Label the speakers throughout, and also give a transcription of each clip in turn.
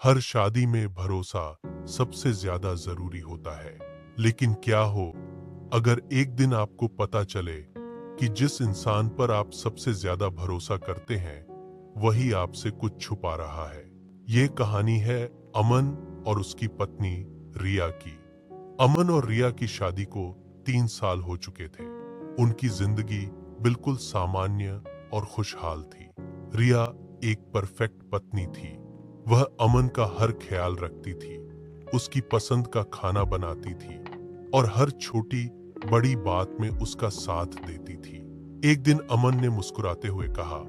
Speaker 1: हर शादी में भरोसा सबसे ज्यादा जरूरी होता है। लेकिन क्या हो अगर एक दिन आपको पता चले कि जिस इंसान पर आप सबसे ज्यादा भरोसा करते हैं वही आपसे कुछ छुपा रहा है। ये कहानी है अमन और उसकी पत्नी रिया की। अमन और रिया की शादी को 3 साल हो चुके थे। उनकी जिंदगी बिल्कुल सामान्य और खुशहाल थी। रिया एक परफेक्ट पत्नी थी। वह अमन का हर ख्याल रखती थी, उसकी पसंद का खाना बनाती थी और हर छोटी बड़ी बात में उसका साथ देती थी। एक दिन अमन ने मुस्कुराते हुए कहा,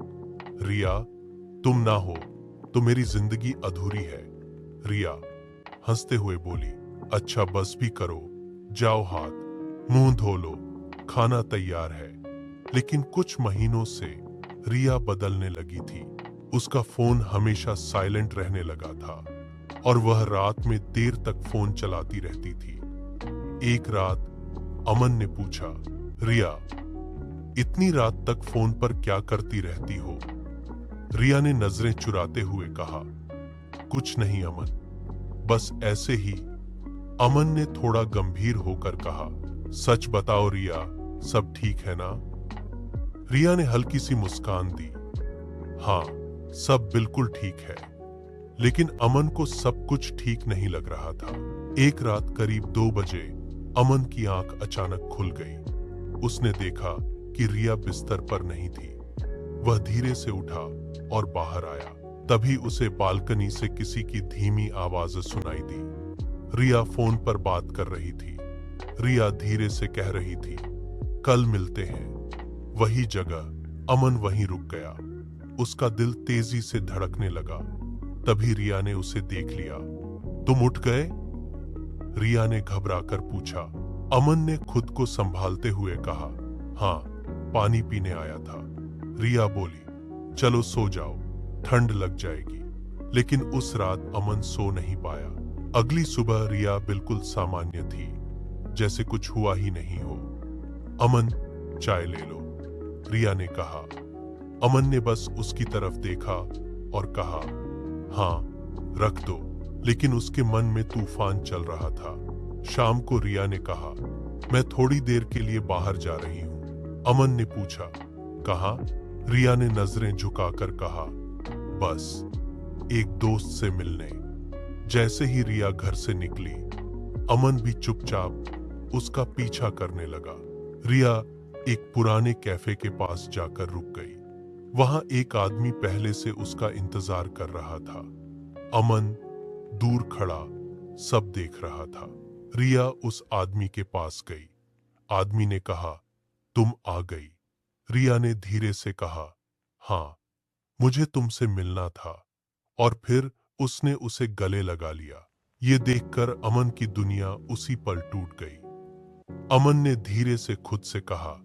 Speaker 1: रिया, तुम ना हो तो मेरी जिंदगी अधूरी है। रिया हंसते हुए बोली, अच्छा बस भी करो, जाओ हाथ मुंह धो लो, खाना तैयार है। लेकिन कुछ महीनों से रिया बदलने लगी थी। उसका फोन हमेशा साइलेंट रहने लगा था और वह रात में देर तक फोन चलाती रहती थी। एक रात अमन ने पूछा, रिया, इतनी रात तक फोन पर क्या करती रहती हो? रिया ने नजरें चुराते हुए कहा, कुछ नहीं अमन, बस ऐसे ही। अमन ने थोड़ा गंभीर होकर कहा, सच बताओ रिया, सब ठीक है ना? रिया ने हल्की सी मुस्कान दी, हाँ, सब बिल्कुल ठीक है। लेकिन अमन को सब कुछ ठीक नहीं लग रहा था। एक रात करीब 2 बजे अमन की आंख अचानक खुल गई। उसने देखा कि रिया बिस्तर पर नहीं थी। वह धीरे से उठा और बाहर आया। तभी उसे बालकनी से किसी की धीमी आवाज सुनाई दी। रिया फोन पर बात कर रही थी। रिया धीरे से कह रही थी, कल मिलते हैं। वही जगह। अमन वहीं रुक गया। उसका दिल तेजी से धड़कने लगा। तभी रिया ने उसे देख लिया। तुम उठ गए? रिया ने घबराकर पूछा। अमन ने खुद को संभालते हुए कहा, हाँ, पानी पीने आया था। रिया बोली, चलो सो जाओ, ठंड लग जाएगी। लेकिन उस रात अमन सो नहीं पाया। अगली सुबह रिया बिल्कुल सामान्य थी, जैसे कुछ हुआ ही नहीं हो। अमन, चाय ले लो, रिया ने कहा। अमन ने बस उसकी तरफ देखा और कहा, हाँ, रख दो। लेकिन उसके मन में तूफान चल रहा था। शाम को रिया ने कहा, मैं थोड़ी देर के लिए बाहर जा रही हूँ। अमन ने पूछा, कहाँ? रिया ने नजरें झुकाकर कहा, बस एक दोस्त से मिलने। जैसे ही रिया घर से निकली, अमन भी चुपचाप उसका पीछा करने लगा। रिया एक पुराने कैफे के पास जाकर रुक गई। वहां एक आदमी पहले से उसका इंतजार कर रहा था। अमन दूर खड़ा सब देख रहा था। रिया उस आदमी के पास गई। आदमी ने कहा, तुम आ गई। रिया ने धीरे से कहा, हाँ, मुझे तुमसे मिलना था। और फिर उसने उसे गले लगा लिया। ये देखकर अमन की दुनिया उसी पल टूट गई। अमन ने धीरे से खुद से कहा,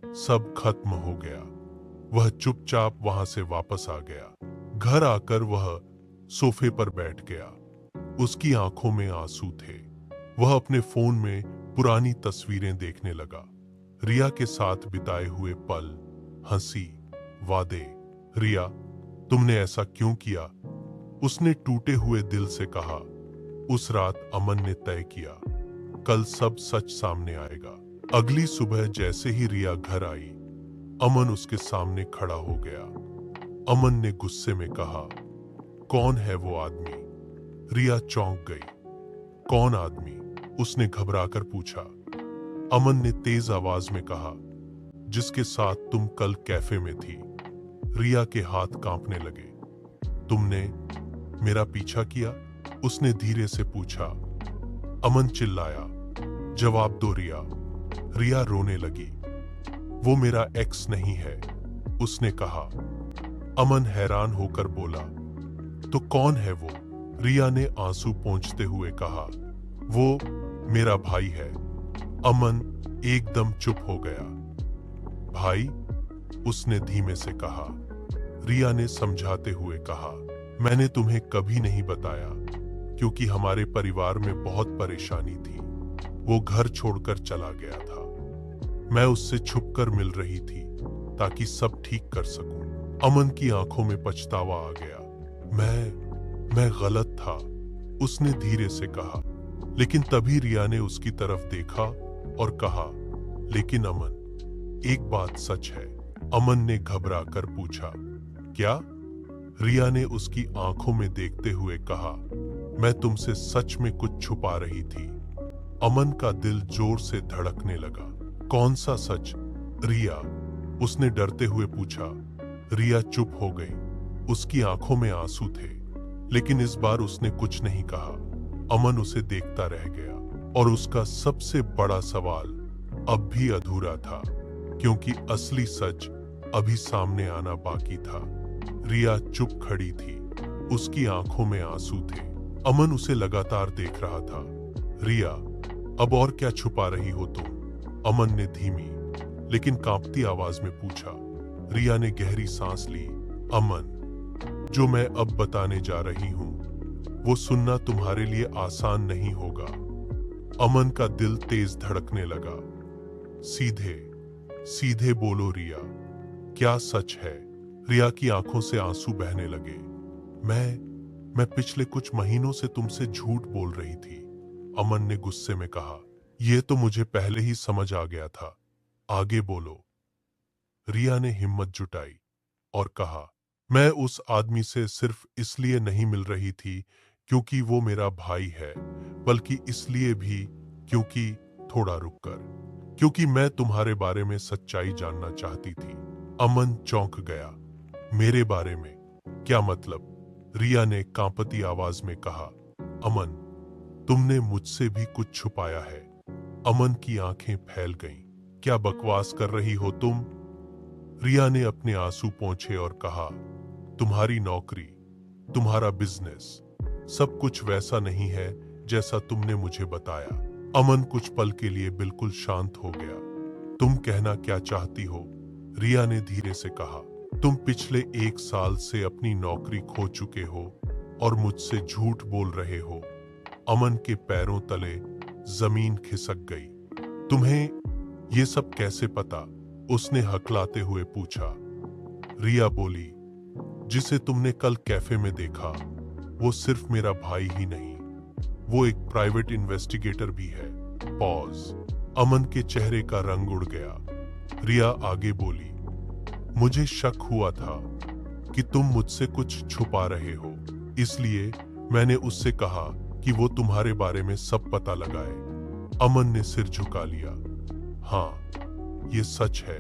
Speaker 1: सब खत्म हो गया। वह चुपचाप वहां से वापस आ गया। घर आकर वह सोफे पर बैठ गया। उसकी आंखों में आंसू थे। वह अपने फोन में पुरानी तस्वीरें देखने लगा। रिया के साथ बिताए हुए पल, हंसी, वादे। रिया, तुमने ऐसा क्यों किया? उसने टूटे हुए दिल से कहा। उस रात अमन ने तय किया, कल सब सच सामने आएगा। अगली सुबह जैसे ही रिया घर आई, अमन उसके सामने खड़ा हो गया। अमन ने गुस्से में कहा, कौन है वो आदमी? रिया चौंक गई। कौन आदमी? उसने घबराकर पूछा। अमन ने तेज आवाज में कहा, जिसके साथ तुम कल कैफे में थी। रिया के हाथ कांपने लगे। तुमने मेरा पीछा किया? उसने धीरे से पूछा। अमन चिल्लाया, जवाब दो रिया। रिया रोने लगी। वो मेरा एक्स नहीं है, उसने कहा। अमन हैरान होकर बोला, तो कौन है वो? रिया ने आंसू पोंछते हुए कहा, वो मेरा भाई है। अमन एकदम चुप हो गया। भाई? उसने धीमे से कहा। रिया ने समझाते हुए कहा, मैंने तुम्हें कभी नहीं बताया क्योंकि हमारे परिवार में बहुत परेशानी थी। वो घर छोड़कर चला गया था। मैं उससे छुपकर मिल रही थी ताकि सब ठीक कर सकूं। अमन की आंखों में पछतावा आ गया। मैं गलत था, उसने धीरे से कहा। लेकिन तभी रिया ने उसकी तरफ देखा और कहा, लेकिन अमन, एक बात सच है। अमन ने घबरा कर पूछा, क्या? रिया ने उसकी आंखों में देखते हुए कहा, मैं तुमसे सच में कुछ छुपा रही थी। अमन का दिल जोर से धड़कने लगा। कौन सा सच, रिया? उसने डरते हुए पूछा। रिया चुप हो गई। उसकी आंखों में आंसू थे, लेकिन इस बार उसने कुछ नहीं कहा। अमन उसे देखता रह गया और उसका सबसे बड़ा सवाल अब भी अधूरा था, क्योंकि असली सच अभी सामने आना बाकी था। रिया चुप खड़ी थी, उसकी आंखों में आंसू थे। अमन उसे लगातार देख रहा था। रिया, अब और क्या छुपा रही हो तुम? अमन ने धीमी लेकिन कांपती आवाज में पूछा। रिया ने गहरी सांस ली। अमन, जो मैं अब बताने जा रही हूं, वो सुनना तुम्हारे लिए आसान नहीं होगा। अमन का दिल तेज धड़कने लगा। सीधे सीधे बोलो रिया, क्या सच है? रिया की आंखों से आंसू बहने लगे। मैं पिछले कुछ महीनों से तुमसे झूठ बोल रही थी, अमन ने गुस्से में कहा। यह तो मुझे पहले ही समझ आ गया था, आगे बोलो। रिया ने हिम्मत जुटाई और कहा, मैं उस आदमी से सिर्फ इसलिए नहीं मिल रही थी क्योंकि वो मेरा भाई है, बल्कि इसलिए भी क्योंकि, थोड़ा रुककर, क्योंकि मैं तुम्हारे बारे में सच्चाई जानना चाहती थी। अमन चौंक गया। मेरे बारे में? क्या मतलब? रिया ने कांपती आवाज में कहा। अमन, तुमने मुझसे भी कुछ छुपाया है। अमन की आंखें फैल गईं। क्या बकवास कर रही हो तुम? रिया ने अपने आंसू पोंछे और कहा, तुम्हारी नौकरी, तुम्हारा बिजनेस, सब कुछ वैसा नहीं है जैसा तुमने मुझे बताया। अमन कुछ पल के लिए बिल्कुल शांत हो गया। तुम कहना क्या चाहती हो? रिया ने धीरे से कहा। तुम पिछले 1 साल से अपनी नौकरी खो चुके हो और मुझसे झूठ बोल रहे हो। अमन के पैरों तले जमीन खिसक गई। तुम्हें ये सब कैसे पता? उसने हकलाते हुए पूछा। रिया बोली, जिसे तुमने कल कैफे में देखा, वो सिर्फ मेरा भाई ही नहीं, वो एक प्राइवेट इन्वेस्टिगेटर भी है। पॉज। अमन के चेहरे का रंग उड़ गया। रिया आगे बोली, मुझे शक हुआ था कि तुम मुझसे कुछ छुपा रहे हो, इसलिए मैंने उससे कहा कि वो तुम्हारे बारे में सब पता लगाए। अमन ने सिर झुका लिया। हाँ, ये सच है,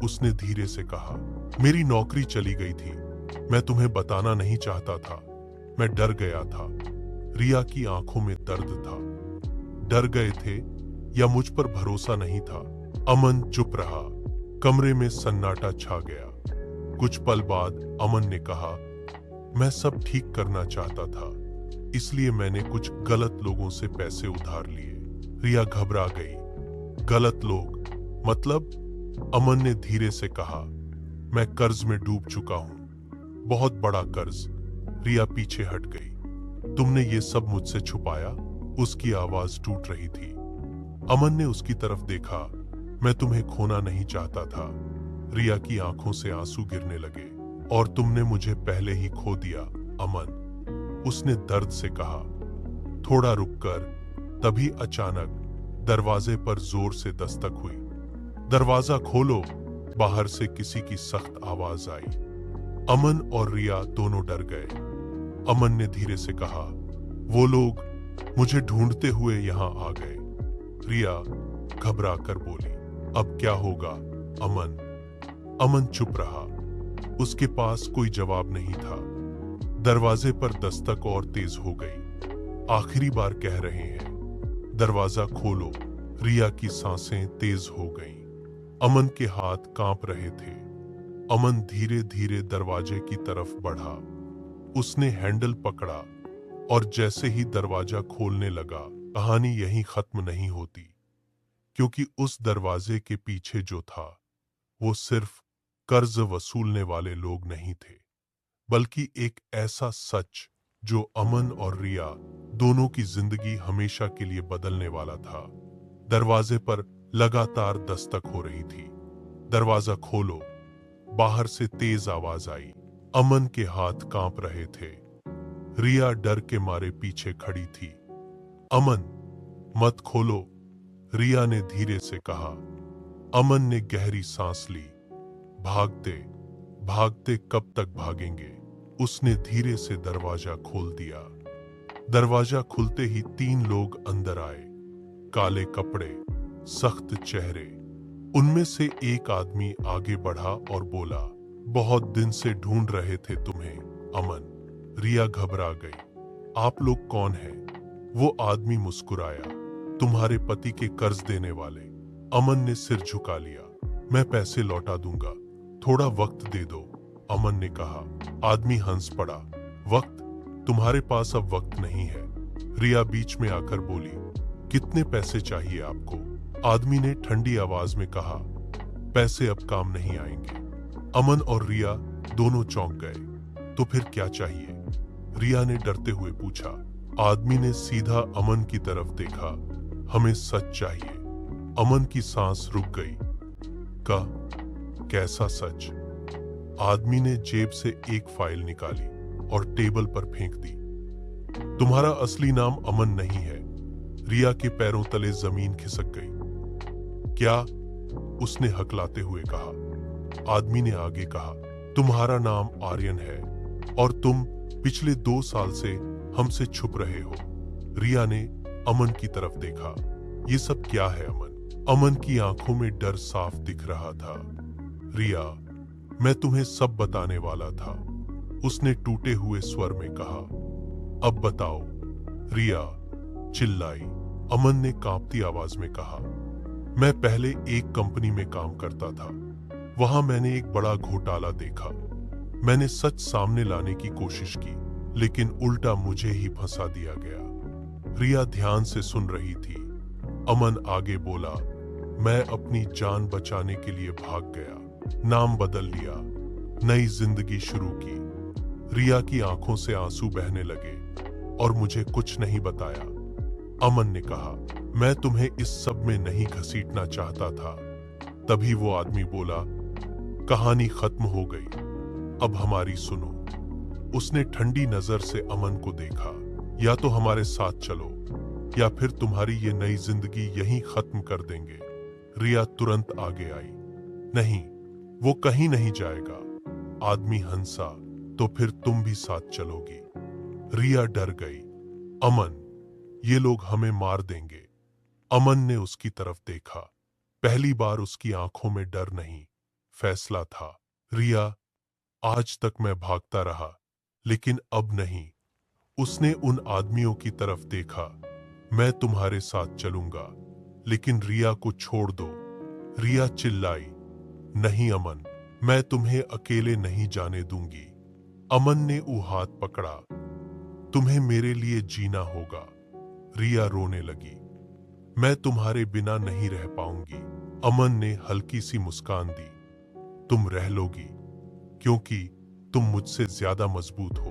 Speaker 1: उसने धीरे से कहा। मेरी नौकरी चली गई थी। मैं तुम्हें बताना नहीं चाहता था, मैं डर गया था। रिया की आंखों में दर्द था। डर गए थे या मुझ पर भरोसा नहीं था? अमन चुप रहा। कमरे में सन्नाटा छा गया। कुछ पल बाद अमन ने कहा, मैं सब ठीक करना चाहता था, इसलिए मैंने कुछ गलत लोगों से पैसे उधार लिए। रिया घबरा गई। गलत लोग? मतलब? अमन ने धीरे से कहा, मैं कर्ज में डूब चुका हूं, बहुत बड़ा कर्ज। रिया पीछे हट गई। तुमने ये सब मुझसे छुपाया? उसकी आवाज टूट रही थी। अमन ने उसकी तरफ देखा। मैं तुम्हें खोना नहीं चाहता था। रिया की आंखों से आंसू गिरने लगे। और तुमने मुझे पहले ही खो दिया, अमन, उसने दर्द से कहा। थोड़ा रुककर तभी अचानक दरवाजे पर जोर से दस्तक हुई। दरवाजा खोलो, बाहर से किसी की सख्त आवाज आई। अमन और रिया दोनों डर गए। अमन ने धीरे से कहा, वो लोग मुझे ढूंढते हुए यहां आ गए। रिया घबरा कर बोली, अब क्या होगा अमन? अमन चुप रहा। उसके पास कोई जवाब नहीं था। दरवाजे पर दस्तक और तेज हो गई। आखिरी बार कह रहे हैं, दरवाजा खोलो। रिया की सांसें तेज हो गईं। अमन के हाथ कांप रहे थे। अमन धीरे धीरे दरवाजे की तरफ बढ़ा। उसने हैंडल पकड़ा और जैसे ही दरवाजा खोलने लगा, कहानी यहीं खत्म नहीं होती, क्योंकि उस दरवाजे के पीछे जो था, वो सिर्फ कर्ज वसूलने वाले लोग नहीं थे, बल्कि एक ऐसा सच जो अमन और रिया दोनों की जिंदगी हमेशा के लिए बदलने वाला था। दरवाजे पर लगातार दस्तक हो रही थी। दरवाजा खोलो, बाहर से तेज आवाज आई। अमन के हाथ कांप रहे थे। रिया डर के मारे पीछे खड़ी थी। अमन, मत खोलो, रिया ने धीरे से कहा। अमन ने गहरी सांस ली। भागते भागते कब तक भागेंगे? उसने धीरे से दरवाजा खोल दिया। दरवाजा खुलते ही 3 लोग अंदर आए। काले कपड़े, सख्त चेहरे। उनमें से एक आदमी आगे बढ़ा और बोला, बहुत दिन से ढूंढ रहे थे तुम्हें, अमन। रिया घबरा गई। आप लोग कौन हैं? वो आदमी मुस्कुराया। तुम्हारे पति के कर्ज देने वाले। अमन ने सिर झुका लिया। मैं पैसे लौटा दूंगा, थोड़ा वक्त दे दो, अमन ने कहा। आदमी हंस पड़ा। वक्त? तुम्हारे पास अब वक्त नहीं है। रिया बीच में आकर बोली, कितने पैसे चाहिए आपको? आदमी ने ठंडी आवाज में कहा, पैसे अब काम नहीं आएंगे। अमन और रिया दोनों चौंक गए। तो फिर क्या चाहिए? रिया ने डरते हुए पूछा। आदमी ने सीधा अमन की तरफ देखा। हमें सच चाहिए। अमन की सांस रुक गई। कैसा सच? आदमी ने जेब से एक फाइल निकाली और टेबल पर फेंक दी। तुम्हारा असली नाम अमन नहीं है। रिया के पैरों तले जमीन खिसक गई। क्या? उसने हकलाते हुए कहा। आदमी ने आगे कहा, तुम्हारा नाम आर्यन है और तुम पिछले 2 साल से हमसे छुप रहे हो। रिया ने अमन की तरफ देखा। ये सब क्या है अमन? अमन की आंखों में डर साफ दिख रहा था। रिया, मैं तुम्हें सब बताने वाला था, उसने टूटे हुए स्वर में कहा। अब बताओ, रिया चिल्लाई। अमन ने कांपती आवाज में कहा, मैं पहले एक कंपनी में काम करता था। वहां मैंने एक बड़ा घोटाला देखा। मैंने सच सामने लाने की कोशिश की, लेकिन उल्टा मुझे ही फंसा दिया गया। रिया ध्यान से सुन रही थी। अमन आगे बोला, मैं अपनी जान बचाने के लिए भाग गया, नाम बदल लिया, नई जिंदगी शुरू की। रिया की आंखों से आंसू बहने लगे। और मुझे कुछ नहीं बताया। अमन ने कहा, मैं तुम्हें इस सब में नहीं घसीटना चाहता था। तभी वो आदमी बोला, कहानी खत्म हो गई, अब हमारी सुनो। उसने ठंडी नजर से अमन को देखा। या तो हमारे साथ चलो, या फिर तुम्हारी ये नई जिंदगी यहीं खत्म कर देंगे। रिया तुरंत आगे आई। नहीं, वो कहीं नहीं जाएगा। आदमी हंसा, तो फिर तुम भी साथ चलोगी? रिया डर गई। अमन, ये लोग हमें मार देंगे। अमन ने उसकी तरफ देखा। पहली बार उसकी आंखों में डर नहीं, फैसला था। रिया, आज तक मैं भागता रहा, लेकिन अब नहीं। उसने उन आदमियों की तरफ देखा। मैं तुम्हारे साथ चलूंगा, लेकिन रिया को छोड़ दो। रिया चिल्लाई, नहीं अमन, मैं तुम्हें अकेले नहीं जाने दूंगी। अमन ने वो हाथ पकड़ा। तुम्हें मेरे लिए जीना होगा। रिया रोने लगी। मैं तुम्हारे बिना नहीं रह पाऊंगी। अमन ने हल्की सी मुस्कान दी। तुम रह लोगी, क्योंकि तुम मुझसे ज्यादा मजबूत हो।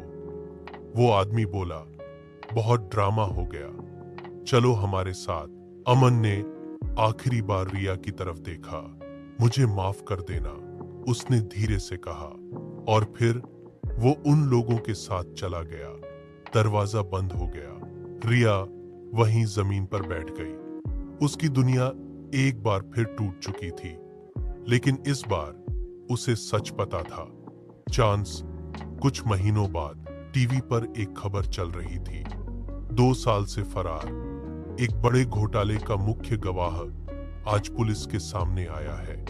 Speaker 1: वो आदमी बोला, बहुत ड्रामा हो गया, चलो हमारे साथ। अमन ने आखिरी बार रिया की तरफ देखा। मुझे माफ कर देना, उसने धीरे से कहा। और फिर वो उन लोगों के साथ चला गया। दरवाजा बंद हो गया। रिया वहीं जमीन पर बैठ गई। उसकी दुनिया एक बार फिर टूट चुकी थी, लेकिन इस बार उसे सच पता था। चांस कुछ महीनों बाद टीवी पर एक खबर चल रही थी। 2 साल से फरार एक बड़े घोटाले का मुख्य गवाह आज पुलिस के सामने आया है।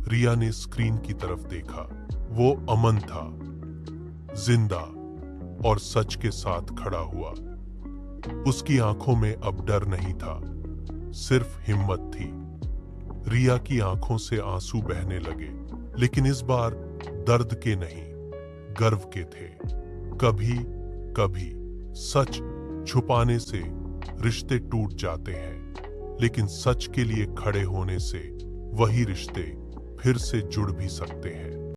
Speaker 1: रिया ने स्क्रीन की तरफ देखा। वो अमन था, जिंदा और सच के साथ खड़ा हुआ। उसकी आंखों में अब डर नहीं था, सिर्फ हिम्मत थी। रिया की आंखों से आंसू बहने लगे, लेकिन इस बार दर्द के नहीं, गर्व के थे। कभी कभी सच छुपाने से रिश्ते टूट जाते हैं, लेकिन सच के लिए खड़े होने से वही रिश्ते फिर से जुड़ भी सकते हैं।